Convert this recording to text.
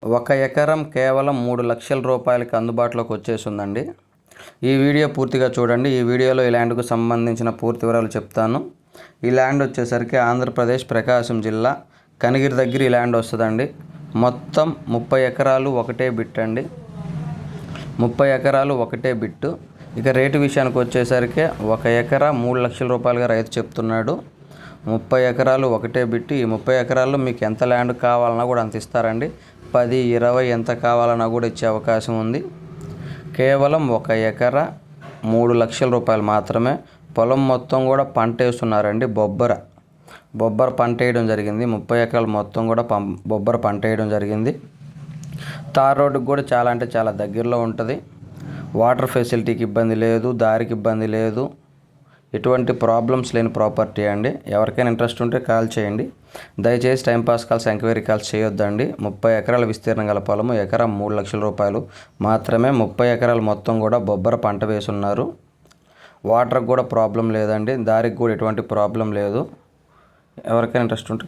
ఒక ఎకరం కేవలం 3 లక్షల రూపాయలకి అందుబాటులోకి వచ్చేసిందండి. ఈ వీడియో పూర్తిగా చూడండి. ఈ వీడియోలో ఈ ల్యాండ్కు సంబంధించిన పూర్తి వివరాలు చెప్తాను. ఈ ల్యాండ్ వచ్చేసరికి ఆంధ్రప్రదేశ్ ప్రకాశం జిల్లా కనిగిరి దగ్గర ఈ ల్యాండ్ వస్తుందండి. మొత్తం 30 ఎకరాలు ఒకటే బిట్ అండి. 30 ఎకరాలు ఒకటే బిట్టు. ఇక రేటు విషయానికి వచ్చేసరికి 1 ఎకరా 3 లక్షల రూపాయలుగా రైతు చెప్తున్నాడు. 30 ఎకరాలు ఒకటే బిట్టు. ఈ 30 ఎకరాల్లో మీకు ఎంత ల్యాండ్ కావాలన్నా కూడా అంత ఇస్తారండి. 10, 20 ఎంత కావాలన్నా కూడా ఇచ్చే అవకాశం ఉంది. కేవలం 1 ఎకరా 3 లక్షల రూపాయలు మాత్రమే. పొలం మొత్తం కూడా పంట వేస్తున్నారండి. బొబ్బర పంట వేయడం జరిగింది. 30 ఎకరాలు మొత్తం కూడా బొబ్బర పంట వేయడం జరిగింది. తార్ రోడ్డుకి కూడా చాలా అంటే చాలా దగ్గరలో ఉంటుంది. వాటర్ ఫెసిలిటీకి ఇబ్బంది లేదు, దారికి ఇబ్బంది లేదు, ఎటువంటి ప్రాబ్లమ్స్ లేని ప్రాపర్టీ అండి. ఎవరికైనా ఇంట్రెస్ట్ ఉంటే కాల్ చేయండి. దయచేసి టైంపాస్ కాల్స్, ఎంక్వైరీ కాల్స్ చేయొద్దండి. 30 ఎకరాల విస్తీర్ణం గల పొలము, ఎకరా 3 లక్షల రూపాయలు మాత్రమే. 30 ఎకరాలు మొత్తం కూడా బొబ్బర పంట వేసున్నారు. వాటర్కి కూడా ప్రాబ్లం లేదండి, దారికి కూడా ఎటువంటి ప్రాబ్లం లేదు. ఎవరికైనా ఇంట్రెస్ట్ ఉంటే